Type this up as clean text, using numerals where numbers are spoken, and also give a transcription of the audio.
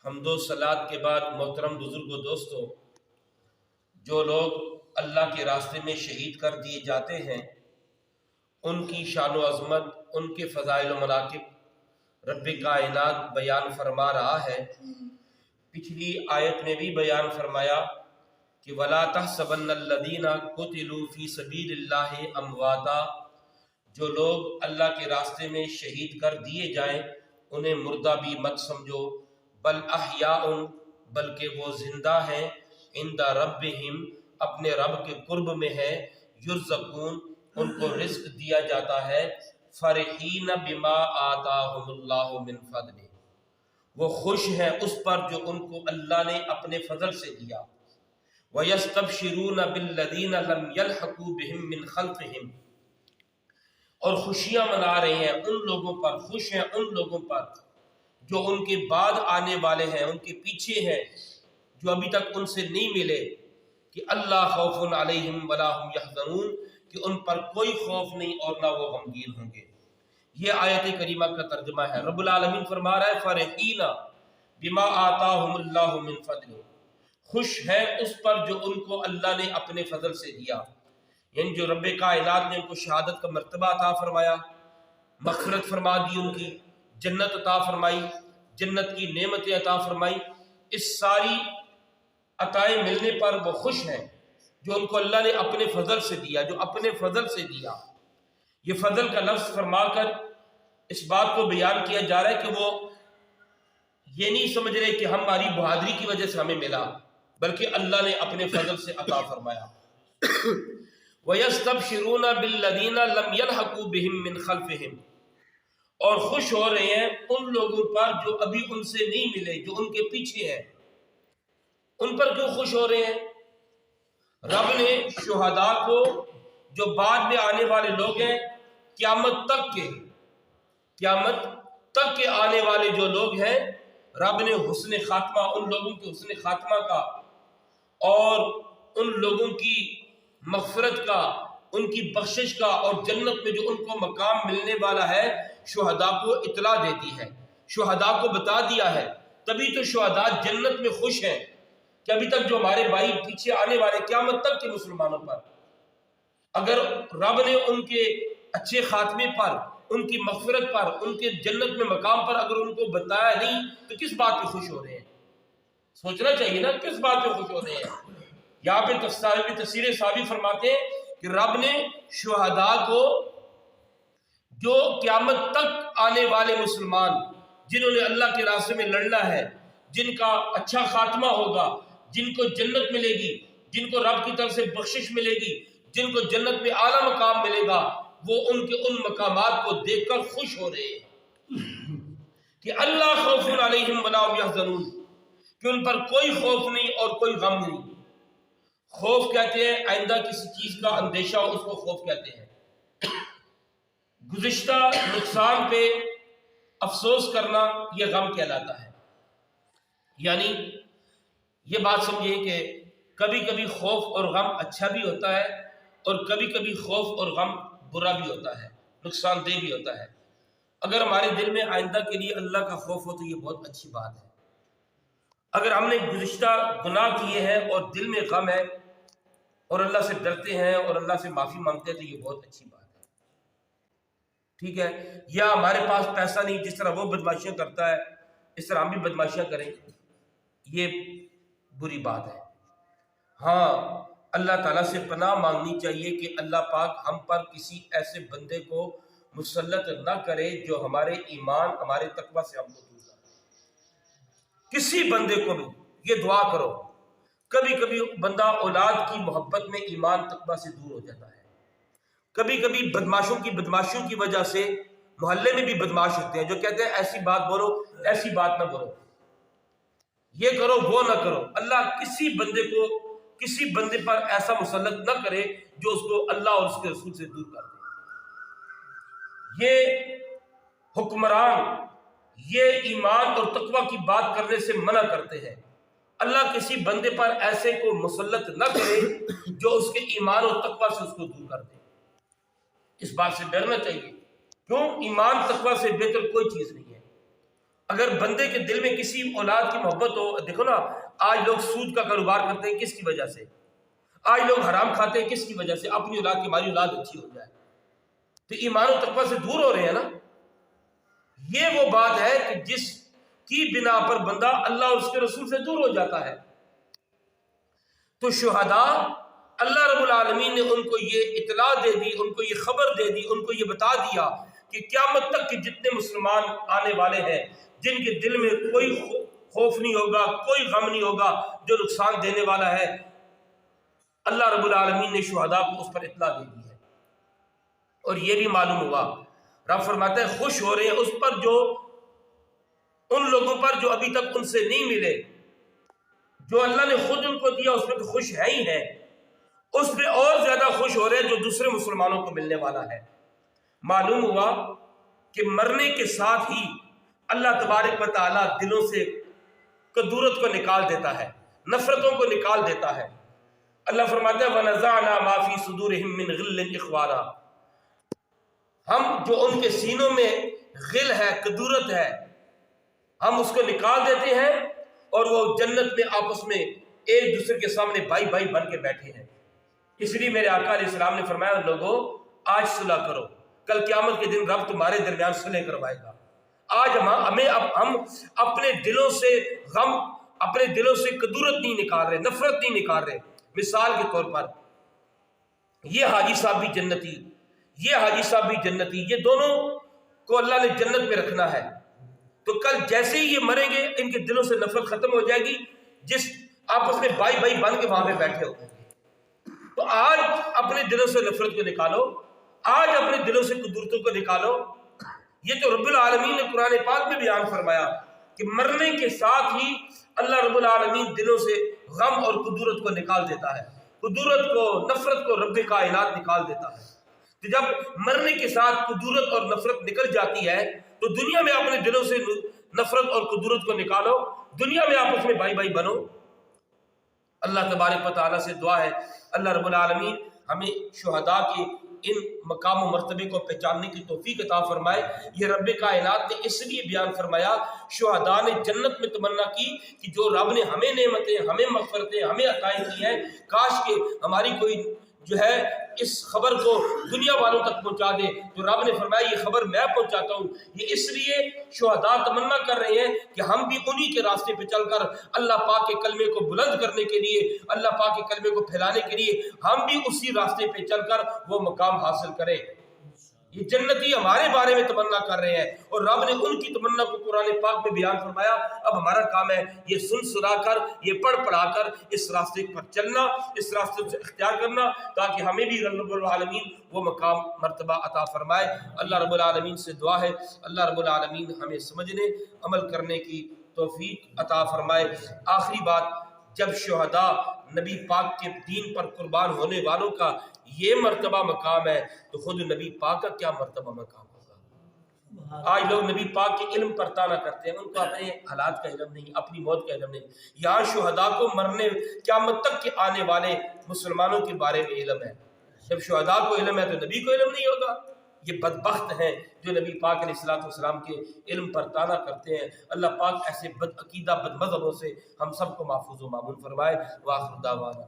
حمد و صلات کے بعد محترم بزرگ و دوستو، جو لوگ اللہ کے راستے میں شہید کر دیے جاتے ہیں ان کی شان و عظمت، ان کے فضائل و مناقب رب کائنات بیان فرما رہا ہے۔ پچھلی آیت میں بھی بیان فرمایا کہ وَلَا تَحْسَبَنَّ الَّذِينَ قُتِلُوا فِي سَبِيلِ اللَّهِ أَمْوَاتًا، جو لوگ اللہ کے راستے میں شہید کر دیے جائیں انہیں مردہ بھی مت سمجھو، بل احیاء، بلکہ وہ زندہ ہیں، عند ربہم، اپنے رب کے قرب میں ہے، یرزقون، ان کو رزق دیا جاتا ہے، فرحین بما آتاہم اللہ من فضلہ، وہ خوش ہیں اس پر جو ان کو اللہ نے اپنے فضل سے دیا، وَيَسْتَبْشِرُونَ بِالَّذِينَ لَمْ يَلْحَقُوا بِهِم مِّن خَلْفِهِمْ، اور خوشیاں منا رہے ہیں ان لوگوں پر، خوش ہیں ان لوگوں پر جو ان کے بعد آنے والے ہیں، ان کے پیچھے ہیں، جو ابھی تک ان سے نہیں ملے، کہ اللہ خوف علیہم ولا ہم یحزنون، کہ ان پر کوئی خوف نہیں اور نہ وہ غمگین ہوں گے۔ یہ آیت کریمہ کا ترجمہ ہے۔ رب العالمین فرما رہا ہے فرحین بما آتاہم اللہ من فضلہ، خوش ہے اس پر جو ان کو اللہ نے اپنے فضل سے دیا، یعنی جو رب کائنات نے ان کو شہادت کا مرتبہ عطا فرمایا، مغفرت فرما دی، ان کی جنت عطا فرمائی، جنت کی نعمتیں عطا فرمائی، اس ساری عطائیں ملنے پر وہ خوش ہیں جو ان کو اللہ نے اپنے فضل سے دیا، جو اپنے فضل سے دیا۔ یہ فضل کا لفظ فرما کر اس بات کو بیان کیا جا رہا ہے کہ وہ یہ نہیں سمجھ رہے کہ ہماری بہادری کی وجہ سے ہمیں ملا، بلکہ اللہ نے اپنے فضل سے عطا فرمایا۔ وَيَسْتَبْشِرُونَ بِالَّذِينَ لَمْ يَلْحَقُوا بِهِم مِّن خَلْفِهِمْ، اور خوش ہو رہے ہیں ان لوگوں پر جو ابھی ان سے نہیں ملے، جو ان کے پیچھے ہیں۔ ان پر کیوں خوش ہو رہے ہیں؟ رب نے شہداء کو، جو بعد میں آنے والے لوگ ہیں، قیامت تک کے آنے والے جو لوگ ہیں، رب نے حسن خاتمہ، ان لوگوں کے حسن خاتمہ کا اور ان لوگوں کی مغفرت کا، ان کی بخشش کا اور جنت میں جو ان کو مقام ملنے والا ہے، شہداء کو اطلاع دے دی ہے، شہداء کو بتا دیا ہے۔ تبھی تو شہداء جنت میں خوش ہیں کہ ابھی تک جو ہمارے بھائی پیچھے آنے والے قیامت تک کے مسلمانوں پر، اگر رب نے ان کے اچھے خاتمے پر، ان کی مغفرت پر، ان کے جنت میں مقام پر اگر ان کو بتایا نہیں تو کس بات پہ خوش ہو رہے ہیں؟ سوچنا چاہیے نا کس بات پہ خوش ہو رہے ہیں۔ یہاں پہ تفسیر صحابی فرماتے ہیں کہ رب نے شہداء کو، جو قیامت تک آنے والے مسلمان جنہوں نے اللہ کے راستے میں لڑنا ہے، جن کا اچھا خاتمہ ہوگا، جن کو جنت ملے گی، جن کو رب کی طرف سے بخشش ملے گی، جن کو جنت میں اعلیٰ مقام ملے گا، وہ ان کے ان مقامات کو دیکھ کر خوش ہو رہے ہیں کہ اللہ خوف علیہم ولا هم یحزنون، کہ ان پر کوئی خوف نہیں اور کوئی غم نہیں۔ خوف کہتے ہیں آئندہ کسی چیز کا اندیشہ ہو، اس کو خوف کہتے ہیں۔ گزشتہ نقصان پہ افسوس کرنا یہ غم کہلاتا ہے۔ یعنی یہ بات سمجھیے کہ کبھی کبھی خوف اور غم اچھا بھی ہوتا ہے اور کبھی کبھی خوف اور غم برا بھی ہوتا ہے، نقصان دہ بھی ہوتا ہے۔ اگر ہمارے دل میں آئندہ کے لیے اللہ کا خوف ہو تو یہ بہت اچھی بات ہے۔ اگر ہم نے گزشتہ گناہ کیے ہیں اور دل میں غم ہے اور اللہ سے ڈرتے ہیں اور اللہ سے معافی مانگتے ہیں تو یہ بہت اچھی بات ہے، ٹھیک ہے۔ یا ہمارے پاس پیسہ نہیں، جس طرح وہ بدماشیاں کرتا ہے اس طرح ہم بھی بدماشیاں کریں، یہ بری بات ہے۔ ہاں، اللہ تعالیٰ سے پناہ مانگنی چاہیے کہ اللہ پاک ہم پر کسی ایسے بندے کو مسلط نہ کرے جو ہمارے ایمان، ہمارے تقویٰ سے ہم کو دور کرے۔ کسی بندے کو بھی یہ دعا کرو۔ کبھی کبھی بندہ اولاد کی محبت میں ایمان تقویٰ سے دور ہو جاتا ہے، کبھی کبھی بدماشیوں کی وجہ سے محلے میں بھی بدماش ہوتے ہیں جو کہتے ہیں ایسی بات بولو، ایسی بات نہ بولو، یہ کرو وہ نہ کرو۔ اللہ کسی بندے پر ایسا مسلط نہ کرے جو اس کو اللہ اور اس کے رسول سے دور کر دے۔ یہ حکمران یہ ایمان اور تقویٰ کی بات کرنے سے منع کرتے ہیں۔ اللہ کسی بندے پر ایسے کو مسلط نہ کرے جو اس کے ایمان اور تقویٰ سے اس کو دور کر دے۔ اس بات سے ڈرنا چاہیے، کیوں؟ ایمان تقویٰ سے بہتر کوئی چیز نہیں ہے۔ اگر بندے کے دل میں کسی اولاد کی محبت ہو، دیکھو نا آج لوگ سود کا کاروبار کرتے ہیں کس کی وجہ سے، آج لوگ حرام کھاتے ہیں کس کی وجہ سے، اپنی اولاد کی ہماری اولاد اچھی ہو جائے، تو ایمان و تقوی سے دور ہو رہے ہیں نا۔ یہ وہ بات ہے کہ جس کی بنا پر بندہ اللہ اور اس کے رسول سے دور ہو جاتا ہے۔ تو شہداء اللہ رب العالمین نے ان کو یہ اطلاع دے دی، ان کو یہ خبر دے دی، ان کو یہ بتا دیا کہ قیامت تک کے جتنے مسلمان آنے والے ہیں جن کے دل میں کوئی خوف نہیں ہوگا، کوئی غم نہیں ہوگا جو نقصان دینے والا ہے، اللہ رب العالمین نے شہداء کو اس پر اطلاع دے دی ہے۔ اور یہ بھی معلوم ہوا، رب فرماتا ہے خوش ہو رہے ہیں اس پر جو ان لوگوں پر جو ابھی تک ان سے نہیں ملے، جو اللہ نے خود ان کو دیا اس پہ تو خوش ہے ہی ہے، اس پہ اور زیادہ خوش ہو رہے ہیں جو دوسرے مسلمانوں کو ملنے والا ہے۔ معلوم ہوا کہ مرنے کے ساتھ ہی اللہ تبارک و تعالیٰ دلوں سے کدورت کو نکال دیتا ہے، نفرتوں کو نکال دیتا ہے۔ اللہ فرماتا ہے وَنَزَعْنَا مَا فِي صُدُورِهِم مِّن غِلٍّ إِخْوَانًا، ہم جو ان کے سینوں میں غل ہے، کدورت ہے، ہم اس کو نکال دیتے ہیں اور وہ جنت میں آپس میں ایک دوسرے کے سامنے بھائی بھائی بن کے بیٹھے ہیں۔ اس لیے میرے آقا علیہ السلام نے فرمایا لوگوں آج صلح کرو، کل قیامت کے دن رب تمہارے درمیان صلح کروائے گا۔ آج ہم اپنے دلوں سے غم، اپنے دلوں سے کدورت نہیں نکال رہے، نفرت نہیں نکال رہے۔ مثال کے طور پر یہ حاجی صاحب بھی جنتی، یہ حاجی صاحب بھی جنتی، یہ دونوں کو اللہ نے جنت میں رکھنا ہے۔ تو کل جیسے ہی یہ مریں گے ان کے دلوں سے نفرت ختم ہو جائے گی، جس آپس میں بھائی بھائی بن کے وہاں پہ بیٹھے ہوتے ہیں۔ تو آج اپنے دلوں سے نفرت کو نکالو، آج اپنے دلوں سے قدرتوں کو نکالو۔ یہ تو رب العالمین نے قرآن پاک میں بیان فرمایا کہ مرنے کے ساتھ ہی اللہ رب العالمین دلوں سے غم اور قدرت کو نکال دیتا ہے، قدرت کو، نفرت کو رب کائنات نکال دیتا ہے۔ تو جب مرنے کے ساتھ قدرت اور نفرت نکل جاتی ہے تو دنیا میں اپنے دلوں سے نفرت اور قدرت کو نکالو، دنیا میں آپس میں بھائی بھائی بنو۔ اللہ تبارک و تعالیٰ سے دعا ہے اللہ رب العالمین ہمیں شہداء کے ان مقام و مرتبے کو پہچاننے کی توفیق عطا فرمائے۔ یہ رب کائنات نے اس لیے بیان فرمایا، شہداء نے جنت میں تمنا کی کہ جو رب نے ہمیں نعمتیں، ہمیں مغفرتیں، ہمیں عطائیں کی ہیں، کاش کہ ہماری کوئی جو ہے اس خبر کو دنیا والوں تک پہنچا دے۔ تو رب نے فرمایا یہ خبر میں پہنچاتا ہوں۔ یہ اس لیے شہداء تمنا کر رہے ہیں کہ ہم بھی انہی کے راستے پہ چل کر اللہ پاک کے کلمے کو بلند کرنے کے لیے، اللہ پاک کے کلمے کو پھیلانے کے لیے ہم بھی اسی راستے پہ چل کر وہ مقام حاصل کریں۔ یہ جنتی ہمارے بارے میں تمنا کر رہے ہیں اور رب نے ان کی تمنا کو قرآن پاک میں بیان فرمایا۔ اب ہمارا کام ہے یہ سن سنا کر، یہ پڑھ پڑھا کر اس راستے پر چلنا، اس راستے سے اختیار کرنا، تاکہ ہمیں بھی رب العالمین وہ مقام مرتبہ عطا فرمائے۔ اللہ رب العالمین سے دعا ہے اللہ رب العالمین ہمیں سمجھنے، عمل کرنے کی توفیق عطا فرمائے۔ آخری بات، جب شہداء نبی پاک کے دین پر قربان ہونے والوں کا یہ مرتبہ مقام ہے تو خود نبی پاک کا کیا مرتبہ مقام ہوگا۔ آج لوگ نبی پاک کے علم پر طعنہ کرتے ہیں، ان کو اپنے حالات کا علم نہیں، اپنی موت کا علم نہیں۔ یہاں شہداء کو مرنے قیامت تک کے آنے والے مسلمانوں کے بارے میں علم ہے۔ جب شہداء کو علم ہے تو نبی کو علم نہیں ہوگا۔ یہ بدبخت ہیں جو نبی پاک علیہ السلام کے علم پر طعنہ کرتے ہیں۔ اللہ پاک ایسے بد عقیدہ بد مذہبوں سے ہم سب کو محفوظ و معمون فرمائے۔ وآخر دعوانا